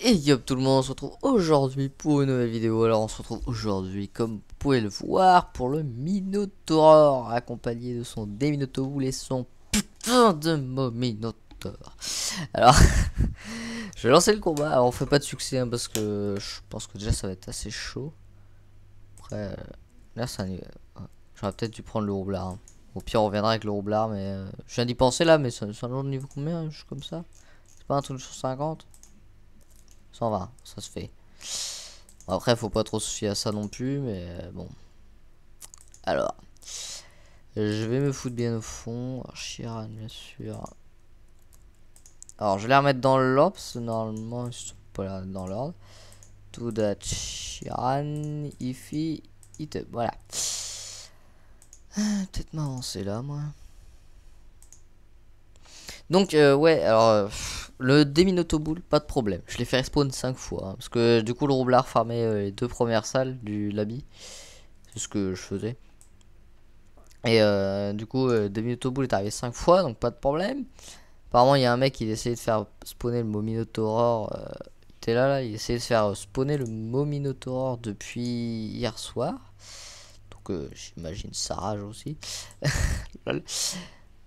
Et yop tout le monde, on se retrouve aujourd'hui pour une nouvelle vidéo. Alors on se retrouve aujourd'hui, comme vous pouvez le voir, pour le Minotaur, accompagné de son Déminotaur et son putain de Mominotaur. Alors, je vais lancer le combat. Alors on fait pas de succès hein, parce que je pense que déjà ça va être assez chaud. Après, là c'est un niveau... J'aurais peut-être dû prendre le roublard. Hein. Au pire on reviendra avec le roublard, mais je viens d'y penser là, mais c'est un genre de niveau combien, hein, juste comme ça? C'est pas un truc sur 50? 120, ça se fait. Bon, après, faut pas trop se fier à ça non plus, mais bon. Alors, je vais me foutre bien au fond. Chiran, bien sûr. Alors, je vais les remettre dans l'ordre, parce que normalement, ils sont pas là dans l'ordre. Tout that Chiran, Ifi, Ite. Voilà. Peut-être m'avancer là, moi. Donc, ouais, alors, le Déminotoboule, pas de problème. Je l'ai fait respawn 5 fois. Hein, parce que du coup, le roublard farmait les 2 premières salles du Labi. C'est ce que je faisais. Et du coup, Déminotoboule est arrivé 5 fois, donc pas de problème. Apparemment, il y a un mec qui essayait de faire spawner le Mominotaur. Il était là, il essayait de faire spawner le Mominotaur depuis hier soir. Donc, j'imagine sa rage aussi.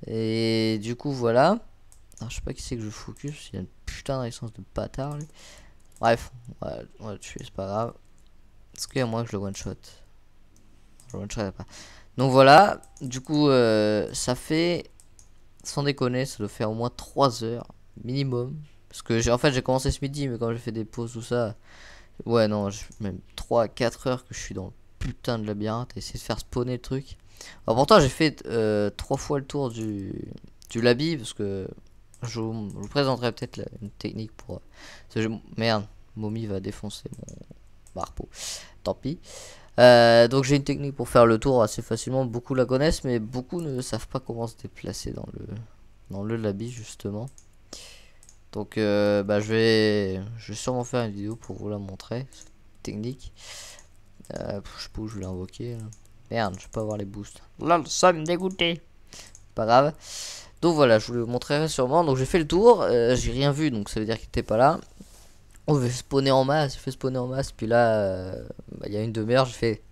Et du coup, voilà. Alors, je sais pas qui c'est que je focus. Il a une putain de résistance de bâtard, lui. Bref, on va le tuer, c'est pas grave. Est-ce qu'il y a moins que je le one-shot? Je le one-shot pas. Donc voilà, du coup, ça fait, sans déconner, ça doit faire au moins 3 heures minimum. Parce que en fait, j'ai commencé ce midi, mais quand j'ai fait des pauses, tout ça, ouais, non, même 3 à 4 heures que je suis dans le putain de labyrinthe, et essayer de faire spawner le truc. Alors pourtant, j'ai fait 3 fois le tour du labi, parce que je vous présenterai peut-être une technique pour. Merde, Mommy va défoncer mon marpeau. Tant pis. Donc j'ai une technique pour faire le tour assez facilement. Beaucoup la connaissent, mais beaucoup ne savent pas comment se déplacer dans le labi justement. Donc bah, je vais sûrement faire une vidéo pour vous la montrer, cette technique. Je sais pas où je vais l'invoquer. Merde, je vais pas avoir les boosts. Là, ça me dégoûté. Pas grave. Donc voilà, je vous le montrerai sûrement. Donc j'ai fait le tour, j'ai rien vu, donc ça veut dire qu'il était pas là. On veut spawner en masse, j'ai fait spawner en masse, puis là, bah, il y a une demi-heure, j'ai fait.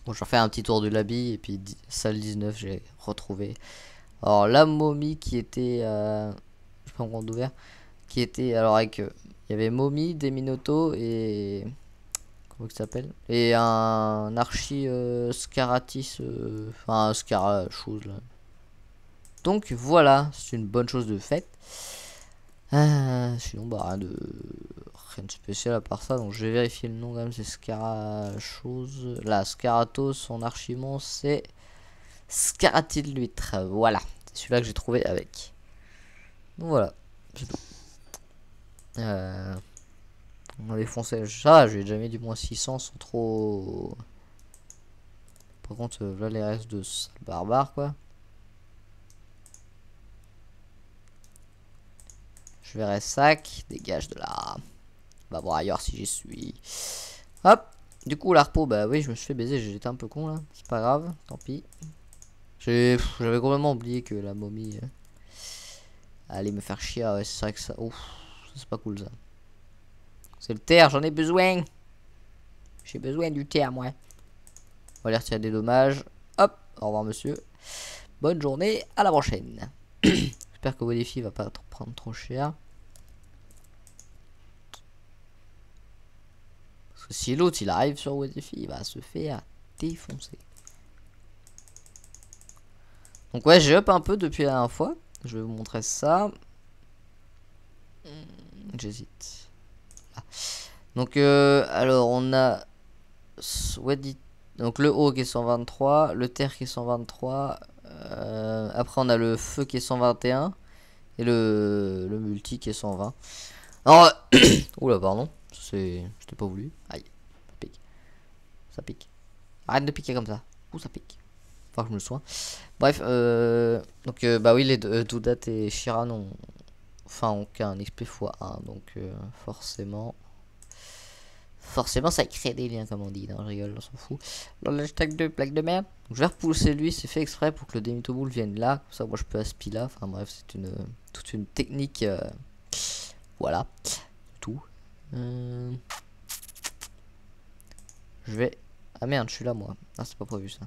Bon, je refais un petit tour du labi, et puis salle 19, j'ai retrouvé. Alors la momie qui était, je sais pas comment ouvert, qui était, alors avec, il y avait momie, des minotos et comment ça s'appelle, et un archi scaratis, enfin scara chose là. Donc voilà, c'est une bonne chose de fait. Sinon bah rien de spécial à part ça, donc je vais vérifier le nom quand même. C'est Scara chose, là Scaratos, son archimon c'est Scaratile l'huître, voilà, c'est celui-là que j'ai trouvé avec. Donc voilà, c'est tout. On a défoncé ça, j'ai déjà mis du moins 600 sans trop. Par contre là les restes de barbare quoi. Je verrai sac, dégage de là. On va voir ailleurs si j'y suis. Hop. Du coup l'arpo, bah oui je me suis fait baiser, j'étais un peu con là. C'est pas grave, tant pis. J'avais complètement oublié que la momie allait me faire chier. Ah ouais c'est vrai que ça. Ouf, c'est pas cool ça. C'est le terre, j'en ai besoin. J'ai besoin du terre moi. On va aller retirer des dommages. Hop, au revoir monsieur. Bonne journée, à la prochaine. J'espère que vos défis va pas prendre trop cher. Parce que si l'autre il arrive sur Wadifi, il va se faire défoncer. Donc ouais, j'ai up un peu depuis la dernière fois. Je vais vous montrer ça. J'hésite. Ah. Donc alors on a donc le haut qui est 123, le terre qui est 123. Après on a le feu qui est 121 et le multi qui est 120. Alors oula pardon, je t'ai pas voulu. Aïe, ça pique. Ça pique. Arrête de piquer comme ça. Ouh ça pique. Faut que je me le soigne. Bref, donc bah oui les deux Doudat et Chiran ont qu'un XP x1, donc forcément ça crée des liens comme on dit. Non je rigole, on s'en fout. Dans l'hashtag 2 plaque de merde. Donc, je vais repousser lui, c'est fait exprès pour que le Démitoboule vienne là, comme ça moi je peux aspi là. Enfin bref, c'est toute une technique. Voilà, tout. Je vais... Ah merde, je suis là moi. Ah, c'est pas prévu ça.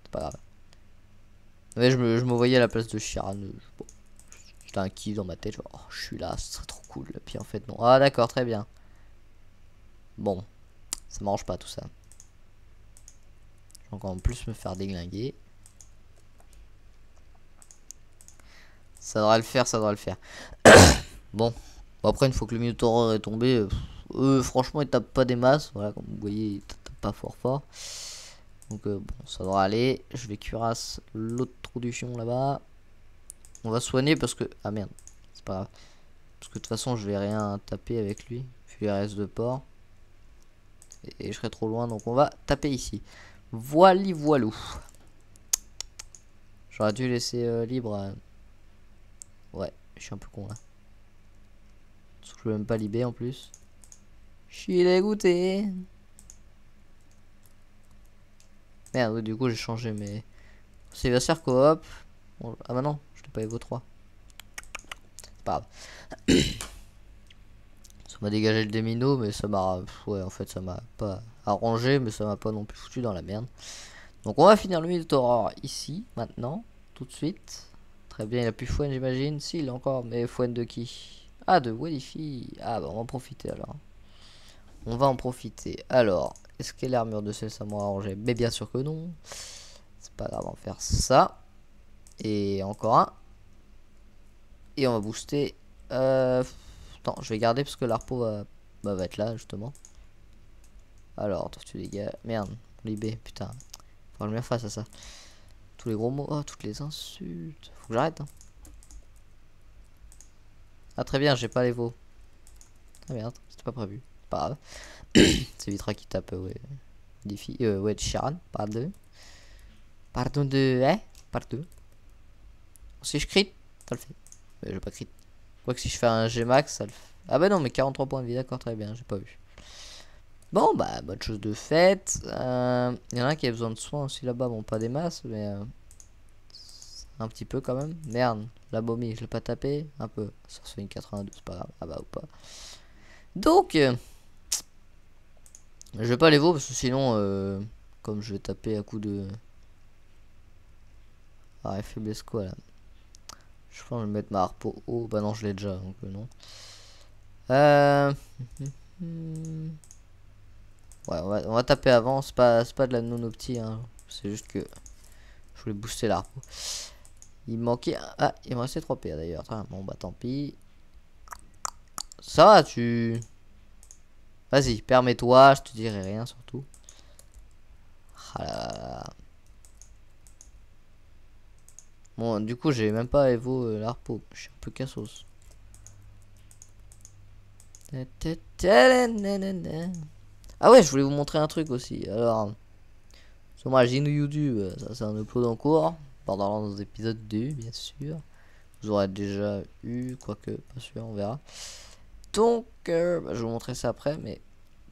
C'est pas grave. Mais je me voyais à la place de Chiran. Bon, j'étais un kiff dans ma tête. Genre, oh, je suis là, ce serait trop cool. Puis en fait, non. Ah d'accord, très bien. Bon, ça m'arrange pas tout ça. Je vais encore en plus me faire déglinguer. Ça devrait le faire, ça devrait le faire. Bon. Bon, après, une fois que le Minotaur est tombé, franchement, il tape pas des masses. Voilà, comme vous voyez, il tape pas fort fort. Donc, bon, ça devrait aller. Je vais cuirasse l'autre trou du fion là-bas. On va soigner parce que... Ah merde, c'est pas grave. Parce que de toute façon, je vais rien taper avec lui. Puis il reste de port. Et je serai trop loin, donc on va taper ici. Voili voilou. J'aurais dû laisser libre. Ouais, je suis un peu con là. Parce que je peux même pas libérer en plus. Je suis dégoûté. Merde, du coup j'ai changé mes... Sylvester coop. Bon, ah bah non, je l'ai pas Evo 3. C'est pas grave. Ça m'a dégagé le démino, mais ça m'a... Ouais, en fait ça m'a pas arrangé, mais ça m'a pas non plus foutu dans la merde. Donc on va finir le Minotaur ici, maintenant, tout de suite. Très bien, il a plus Fouenne j'imagine. Si, il a encore, mais Fouenne de qui? Ah, de Wadifi. Ah bah on va en profiter alors. On va en profiter. Alors, est-ce que l'armure de celle ça m'aura arrangé? Mais bien sûr que non. C'est pas grave, on va faire ça. Et encore un. Et on va booster. Attends, je vais garder parce que l'arpo va être là justement. Alors, tortue des gars. Merde, libé, putain. Faut que je me fasse à ça. Tous les gros mots. Oh, toutes les insultes. Faut que j'arrête. Hein. Ah, très bien, j'ai pas les veaux. Ah merde, c'était pas prévu. Pas grave. C'est Vitra qui tape, ouais. Défi. Ouais, de Charan, pardon. Pardon de. Hein? Pardon. Si je crit, ça le fait. Mais je vais pas crit. Quoique si je fais un Gmax, ça le fait. Ah bah non, mais 43 points de vie, d'accord, très bien, j'ai pas vu. Bon, bah, bonne chose de faite. Il y en a un qui a besoin de soins aussi là-bas. Bon, pas des masses, mais. Un petit peu quand même. Merde, la momie, je l'ai pas tapé. Un peu. Ça se fait une 82, c'est pas grave. Ah bah, ou pas. Donc. Je vais pas les vaut parce que sinon. Comme je vais taper à coup de. Ah, faiblesse quoi là. Je pense que je vais mettre ma harpe haut. Bah non, je l'ai déjà, donc non. Ouais, on va taper avant. C'est pas de la non-opti. Hein. C'est juste que je voulais booster l'arpe. Il me manquait. Ah, il me restait 3 PA d'ailleurs. Bon, bah tant pis. Ça va, tu. Vas-y, permets-toi. Je te dirai rien surtout. Ah là là. Bon, du coup, j'ai même pas Evo l'arpo. Je suis un peu cassos. Ah ouais, je voulais vous montrer un truc aussi. Alors, sur ma chaîne YouTube, ça c'est un upload en cours. Pendant les épisodes 2, bien sûr. Vous aurez déjà eu, quoique, pas sûr, on verra. Donc, bah, je vais vous montrer ça après, mais...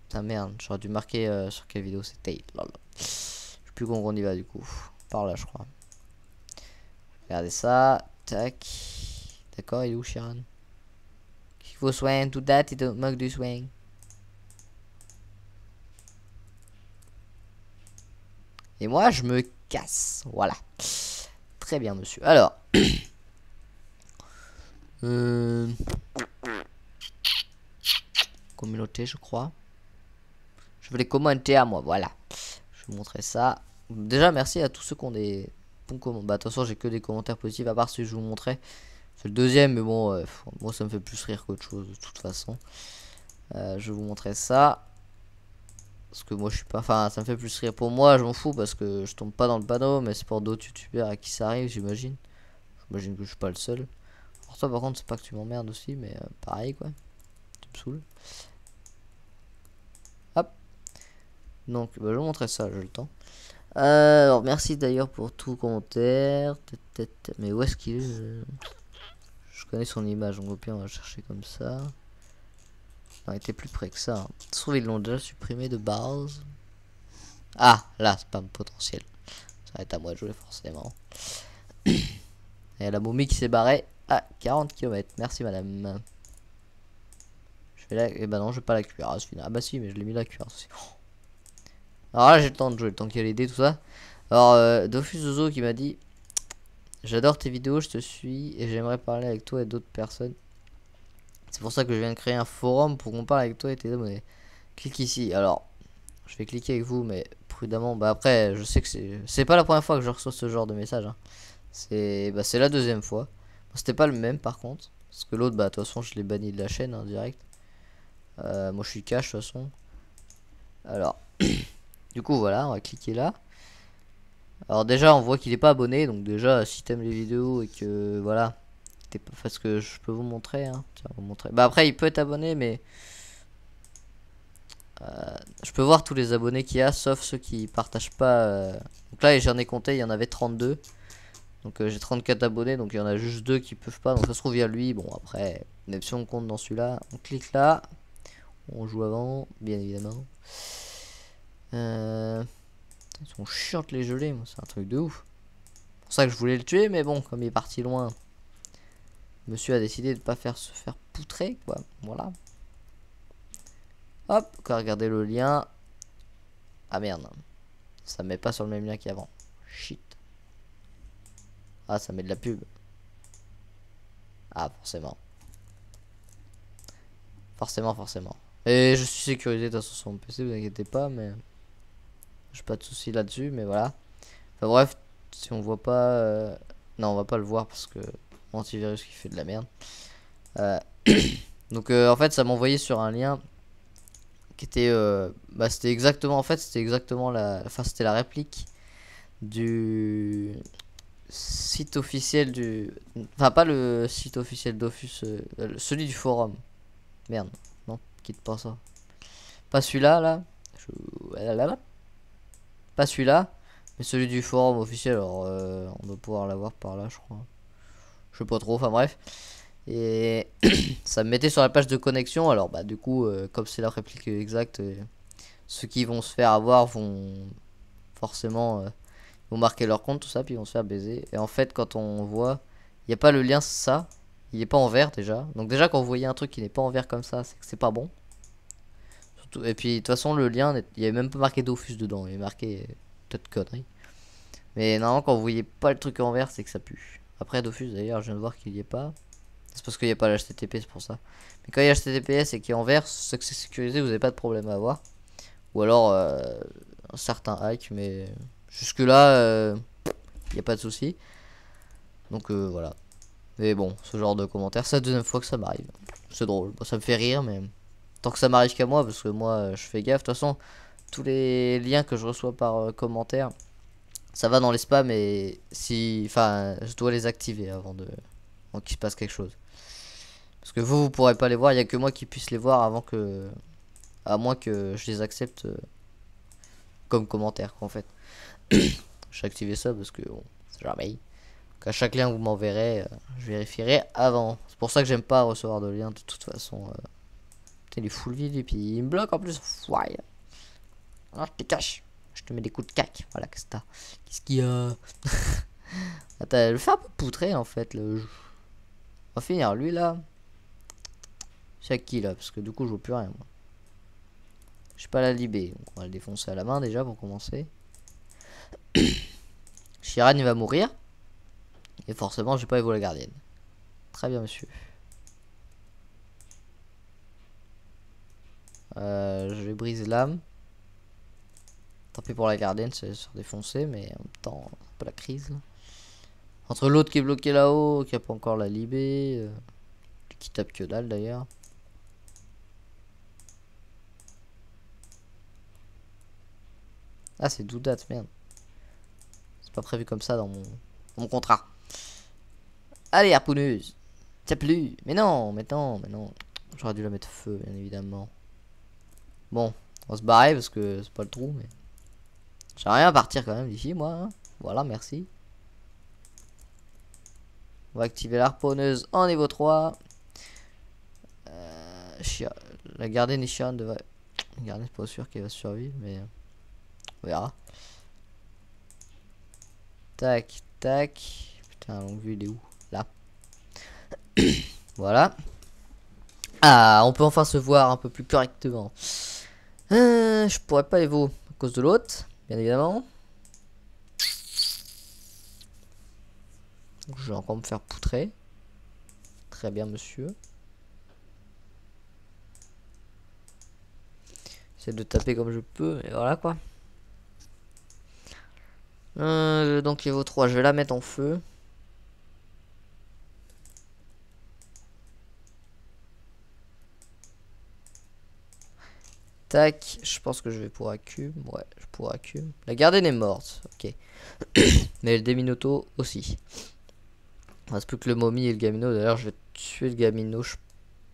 Putain, merde, j'aurais dû marquer sur quelle vidéo c'était. Je sais plus comment on y va, du coup. Par là, je crois. Regardez ça. Tac. D'accord, il est où, Chiran? Il faut soin, tout that, il te manque du soin. Et moi, je me casse. Voilà. Très bien, monsieur. Alors. Communauté, je crois. Je vais les commenter à moi. Voilà. Je vais vous montrer ça. Déjà, merci à tous ceux qui ont des bons commentaires. Bah, de toute façon, j'ai que des commentaires positifs. À part celui que je vous montrais. C'est le deuxième, mais bon, moi, ça me fait plus rire qu'autre chose, de toute façon. Je vais vous montrer ça. Parce que moi je suis pas. Enfin, ça me fait plus rire pour moi, je m'en fous parce que je tombe pas dans le panneau, mais c'est pour d'autres youtubeurs à qui ça arrive, j'imagine. J'imagine que je suis pas le seul. Alors, toi par contre, c'est pas que tu m'emmerdes aussi, mais pareil quoi. Tu me saoules. Hop. Donc, bah, je vais vous montrer ça, j'ai le temps. Alors, merci d'ailleurs pour tout commentaire. Mais où est-ce qu'il est, je connais son image, donc au pire, on va chercher comme ça. Non, il était plus près que ça. Hein. Je trouve ils l'ont déjà supprimé de base. Ah, là, spam potentiel. Ça va être à moi de jouer forcément. Et la momie qui s'est barrée à 40 km. Merci madame. Je fais la... Et bah non, je vais pas la cuirasse finale. Ah bah si, mais je l'ai mis la cuirasse aussi. Alors là, j'ai le temps de jouer, le temps qu'il y a les dés, tout ça. Alors, Dofus Zozo qui m'a dit: j'adore tes vidéos, je te suis et j'aimerais parler avec toi et d'autres personnes. C'est pour ça que je viens de créer un forum pour qu'on parle avec toi et tes abonnés. Clique ici. Alors, je vais cliquer avec vous, mais prudemment. Bah après, je sais que c'est pas la première fois que je reçois ce genre de message. Hein. C'est la deuxième fois. Bon, c'était pas le même par contre. Parce que l'autre, bah de toute façon, je l'ai banni de la chaîne hein, direct. Moi, je suis cash de toute façon. Alors, du coup, voilà, on va cliquer là. Alors déjà, on voit qu'il est pas abonné. Donc déjà, si t'aimes les vidéos et que voilà, parce que je peux vous montrer. Hein. Tiens, vous montrer. Bah après, il peut être abonné, mais je peux voir tous les abonnés qu'il y a, sauf ceux qui partagent pas. Donc là, j'en ai compté, il y en avait 32. Donc j'ai 34 abonnés, donc il y en a juste 2 qui peuvent pas. Donc ça se trouve, il y a lui. Bon, après, même si on compte dans celui-là, on clique là. On joue avant, bien évidemment. Ils sont chiantes les gelées, c'est un truc de ouf. C'est pour ça que je voulais le tuer, mais bon, comme il est parti loin, monsieur a décidé de pas se faire poutrer, quoi. Voilà. Hop, quand regardez le lien. Ah merde. Ça met pas sur le même lien qu'avant. Shit. Ah, ça met de la pub. Ah, forcément. Forcément. Et je suis sécurisé de toute façon sur mon PC, vous inquiétez pas, mais j'ai pas de soucis là-dessus, mais voilà. Enfin bref, si on voit pas... Non, on va pas le voir parce que mon antivirus qui fait de la merde. Donc en fait, ça m'envoyait sur un lien qui était... bah c'était exactement... En fait, c'était exactement la... Enfin, c'était la réplique du site officiel du... Enfin, pas le site officiel Dofus, celui du forum. Merde, non, quitte pas ça. Pas celui-là, là. Pas celui-là, mais celui du forum officiel. Alors, on doit pouvoir l'avoir par là, je crois. Je sais pas trop, enfin bref. Et ça me mettait sur la page de connexion. Alors, bah, du coup, comme c'est la réplique exacte, ceux qui vont se faire avoir vont forcément vont marquer leur compte, tout ça, puis ils vont se faire baiser. Et en fait, quand on voit, il n'y a pas le lien, ça. Il est pas en vert déjà. Donc, déjà, quand vous voyez un truc qui n'est pas en vert comme ça, c'est que c'est pas bon. Surtout, et puis, de toute façon, le lien, il n'y avait même pas marqué Dofus dedans. Il est marqué peut-être connerie. Mais normalement, quand vous voyez pas le truc en vert, c'est que ça pue. Après, Dofus, d'ailleurs, je viens de voir qu'il y est pas. C'est parce qu'il n'y a pas l'HTTP, c'est pour ça. Mais quand il y a HTTPS et qu'il est en vert, c'est que c'est sécurisé, vous n'avez pas de problème à avoir. Ou alors, un certain hack, mais jusque-là, il n'y a pas de souci. Donc voilà. Mais bon, ce genre de commentaires, c'est la deuxième fois que ça m'arrive. C'est drôle, bon, ça me fait rire, mais tant que ça m'arrive qu'à moi, parce que moi, je fais gaffe. De toute façon, tous les liens que je reçois par commentaire, ça va dans les spams et si, enfin, je dois les activer avant qu'il se passe quelque chose. Parce que vous pourrez pas les voir, il y a que moi qui puisse les voir avant que, à moins que je les accepte comme commentaire, en fait. J'ai activé ça parce que bon, c'est jamais. Donc à chaque lien que vous m'enverrez, je vérifierai avant. C'est pour ça que j'aime pas recevoir de liens de toute façon. Putain, il est full vide et puis il me bloque en plus. Ouais. Alors je te cache. Je te mets des coups de cac. Voilà, qu'est-ce que t'as? Qu'est-ce qu'il y a? Attends, je le fais un peu poutrer en fait. On va finir lui là. C'est à qui là? Parce que du coup je vois plus rien moi. J'ai pas la libé. Donc on va le défoncer à la main déjà pour commencer. Shiran il va mourir. Et forcément j'ai pas évolué la gardienne. Très bien monsieur. Je vais briser l'âme. Tant pis pour la gardienne, c'est se défoncer, mais en même temps, c'est pas la crise. Là. Entre l'autre qui est bloqué là-haut, qui a pas encore la libé, qui tape que dalle d'ailleurs. Ah, c'est Doudat, merde. C'est pas prévu comme ça dans mon contrat. Allez, harponneuse. T'as plus. Mais non, mais non, mais non. J'aurais dû la mettre feu, bien évidemment. Bon, on va se barrer parce que c'est pas le trou, mais. J'aimerais rien à partir quand même d'ici, moi. Hein. Voilà, merci. On va activer l'harponneuse en niveau 3. La gardienne Ishiran devrait. La gardienne, c'est pas sûr qu'elle va survivre, mais. On verra. Tac, tac. Putain, longue vue, il est où? Là. Voilà. Ah, on peut enfin se voir un peu plus correctement. Je pourrais pas Evo à cause de l'autre, bien évidemment. Donc, je vais encore me faire poutrer. Très bien, monsieur. J'essaie de taper comme je peux, et voilà quoi. Donc Evo 3, je vais la mettre en feu. Tac, je pense que je vais pour Accum. Ouais, je pourrais Accum. La gardienne est morte, ok. Mais le Déminoto aussi. Il reste plus que le Momie et le Gamino. D'ailleurs, je vais tuer le Gamino, je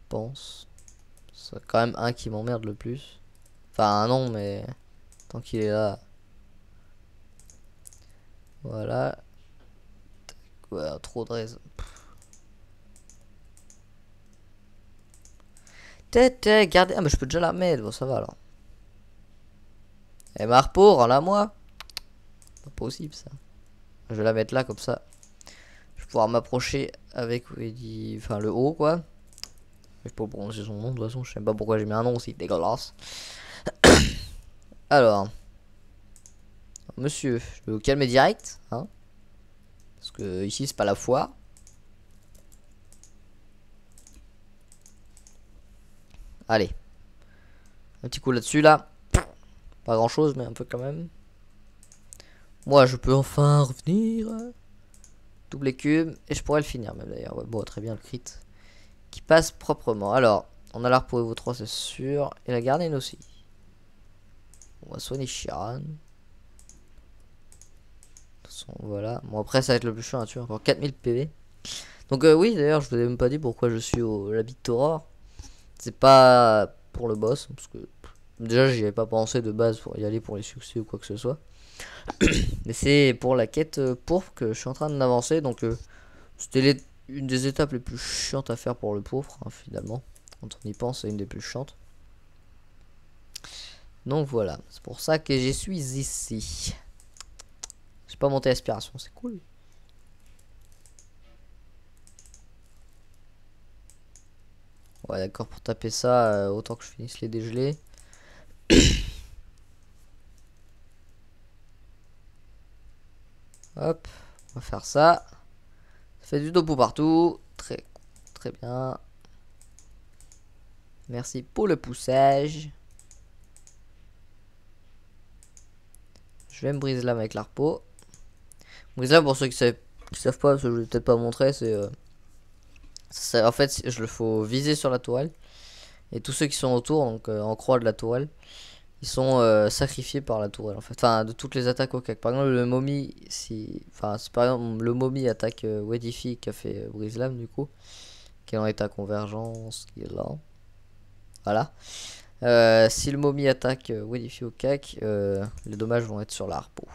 pense. C'est quand même un qui m'emmerde le plus. Enfin, non, mais tant qu'il est là. Voilà. Ouais, trop de raison. Tête, gardez. Ah, mais je peux déjà la mettre. Bon, ça va alors. Et Marpo, rends-la moi. Pas possible ça. Je vais la mettre là comme ça. Je vais pouvoir m'approcher avec enfin le haut quoi. Je sais pas prononcer son nom de toute façon. Je sais pas pourquoi j'ai mis un nom aussi dégueulasse. Alors, monsieur, je vais vous calmer direct, hein. Parce que ici c'est pas la foire. Allez. Un petit coup là-dessus là. Pas grand chose mais un peu quand même. Moi je peux enfin revenir. Double écume. Et je pourrais le finir même d'ailleurs. Ouais, bon très bien le crit. Qui passe proprement. Alors, on a l'art pour Evo 3 c'est sûr. Et la gardienne aussi. On va soigner Chiran. Voilà. Bon après ça va être le plus chiant à tuer. Encore 4000 PV. Donc oui d'ailleurs je vous ai même pas dit pourquoi je suis au l'habit de Toror. C'est pas pour le boss. Parce que déjà j'y avais pas pensé de base pour y aller pour les succès ou quoi que ce soit. Mais c'est pour la quête pourpre que je suis en train d'avancer. Donc c'était une des étapes les plus chiantes à faire pour le pourpre hein, finalement. Quand on y pense c'est une des plus chiantes. Donc voilà. C'est pour ça que je suis ici. J'ai pas monté aspiration. C'est cool. Ouais d'accord pour taper ça autant que je finisse les dégelés. Hop, on va faire ça. Ça fait du topo partout. Très, très bien. Merci pour le poussage. Je vais me briser l'âme avec l'arpo. Brise l'âme pour ceux qui savent pas, parce que je vais peut-être pas montrer, c'est en fait je le faut viser sur la toile. Et tous ceux qui sont autour, donc en croix de la toile, ils sont sacrifiés par la tourelle en fait. Enfin de toutes les attaques au cac. Par exemple le momie, si par exemple le momie attaque Wedify qui a fait brise l'âme du coup, qui est en état convergence, qui est là. Voilà. Si le momie attaque Wedify au cac, les dommages vont être sur la harpo.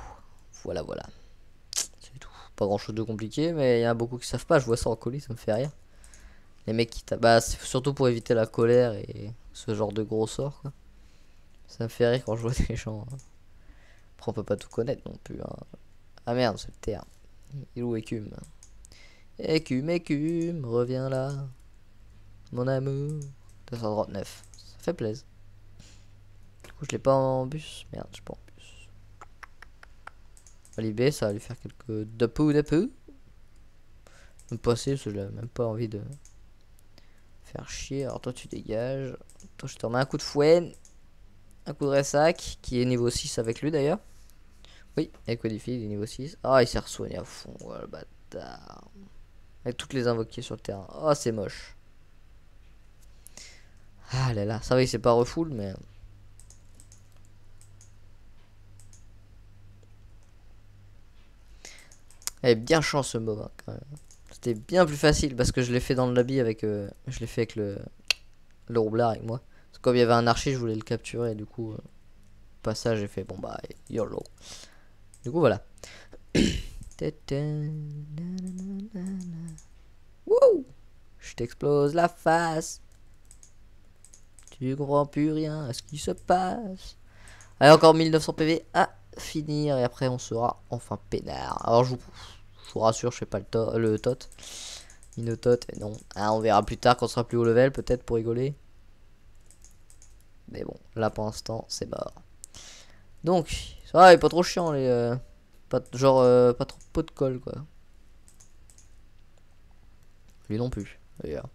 Voilà voilà. C'est tout. Pas grand chose de compliqué, mais il y en a beaucoup qui savent pas. Je vois ça en colis, ça me fait rire. Les mecs qui tapent. Bah c'est surtout pour éviter la colère et ce genre de gros sorts quoi. Ça me fait rire quand je vois des gens. Après, on peut pas tout connaître non plus. Hein. Ah merde, c'est le terme. Il est où Écume? Écume, écume, reviens là. Mon amour. 239. Ça fait plaisir. Du coup, je l'ai pas en bus. Merde, je l'ai pas en bus. Libé, ça va lui faire quelques de me passer parce que je n'ai même pas envie de faire chier. Alors toi, tu dégages. Toi, je te remets un coup de fouet. Un coup de ressac qui est niveau 6 avec lui d'ailleurs. Oui, avec Codify, il est niveau 6. Ah, il s'est re-soigné à fond. Ouais, le bâtard. Avec toutes les invoquées sur le terrain. Oh, c'est moche. Ah là là, ça va, il s'est pas refull, mais. Elle est bien chance ce mob hein, quand même. C'était bien plus facile parce que je l'ai fait dans le lobby avec. Je l'ai fait avec le roublard avec moi. Parce que comme il y avait un archer, je voulais le capturer et du coup. Passage, j'ai fait bon bah YOLO. Du coup voilà. Wouh! Je t'explose la face. Tu comprends plus rien à ce qui se passe. Allez, encore 1900 PV à finir. Et après, on sera enfin peinard. Alors, je vous rassure, je fais pas le tot. Minotote, et non. Ah, on verra plus tard quand on sera plus haut level, peut-être pour rigoler. Mais bon, là pour l'instant, c'est mort. Donc, ça va, il est pas trop chiant, les. Pas, genre, pas trop pot de colle, quoi. Lui non plus, d'ailleurs.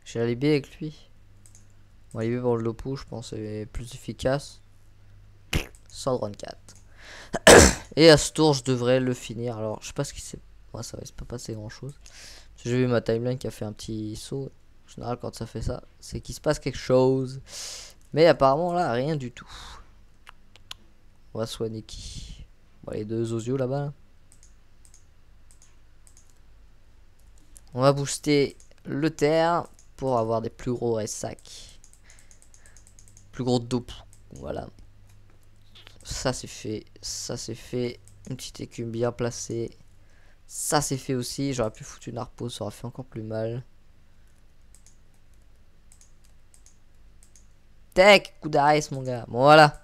J'ai la libé avec lui. On va libé pour le lopo, je pense, c'est plus efficace. 134. Et à ce tour, je devrais le finir. Alors, je sais pas ce qui s'est. Moi, ça va pas passer grand chose. J'ai vu ma timeline qui a fait un petit saut. En général, quand ça fait ça, c'est qu'il se passe quelque chose. Mais apparemment, là, rien du tout. On va soigner qui? Bon, les deux osios là-bas. Là. On va booster le terre pour avoir des plus gros sacs. Plus gros dope. Voilà. Ça c'est fait. Ça c'est fait. Une petite écume bien placée. Ça c'est fait aussi. J'aurais pu foutre une harpo, ça aurait fait encore plus mal. Tac, coup d'arrêt mon gars. Bon voilà.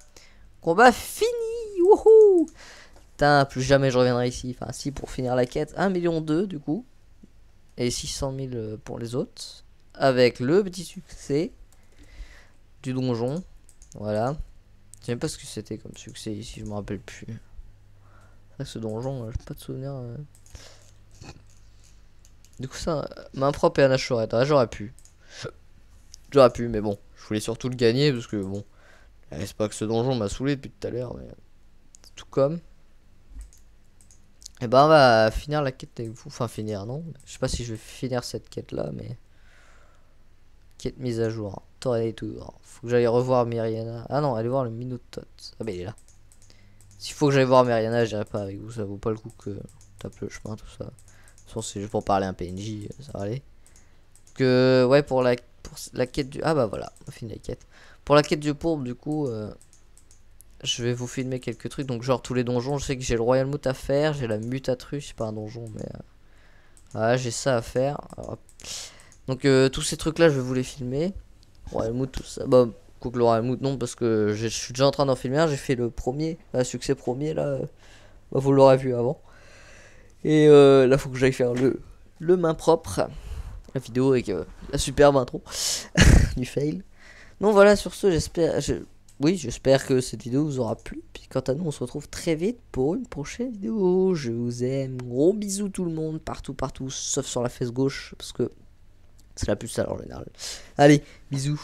Combat fini. Wouhou. Putain, plus jamais je reviendrai ici. Enfin si, pour finir la quête. 1,2 million du coup. Et 600 000 pour les autres. Avec le petit succès du donjon. Voilà. Je sais même pas ce que c'était comme succès ici, je me rappelle plus. C'est vrai que ce donjon, j'ai pas de souvenir. Du coup ça, main propre et un achorette. Ah, j'aurais pu. J'aurais pu, mais bon. Je voulais surtout le gagner parce que bon. C'est pas que ce donjon m'a saoulé depuis tout à l'heure, mais. Tout comme. Et ben on va finir la quête avec vous. Enfin finir, non. Je sais pas si je vais finir cette quête là, mais. Quête mise à jour. Tornado. Faut que j'aille revoir Myriana. Ah non, allez voir le Minotote. Ah bah il est là. S'il faut que j'aille voir Myriana, j'irai pas avec vous. Ça vaut pas le coup que tape le chemin, tout ça. De toute façon, c'est juste pour parler un PNJ, ça va aller. Que ouais, pour la quête du. Ah bah voilà, on a fini la quête. Pour la quête du pourbe, du coup, je vais vous filmer quelques trucs. Donc, genre tous les donjons, je sais que j'ai le Royal Moot à faire. J'ai la Mutatrus, c'est pas un donjon, mais. Voilà, j'ai ça à faire. Alors, donc, tous ces trucs là, je vais vous les filmer. Royal Moot, tout ça. Bah, quoique le Royal Moot, non, parce que je suis déjà en train d'en filmer un. J'ai fait le premier, succès premier là. Bah, vous l'aurez vu avant. Et là, faut que j'aille faire le main propre. La vidéo avec la superbe intro du fail. Donc voilà, sur ce, oui, j'espère que cette vidéo vous aura plu. Puis quant à nous, on se retrouve très vite pour une prochaine vidéo. Je vous aime. Gros bisous tout le monde, partout, partout, sauf sur la fesse gauche, parce que c'est la plus sale en général. Allez, bisous.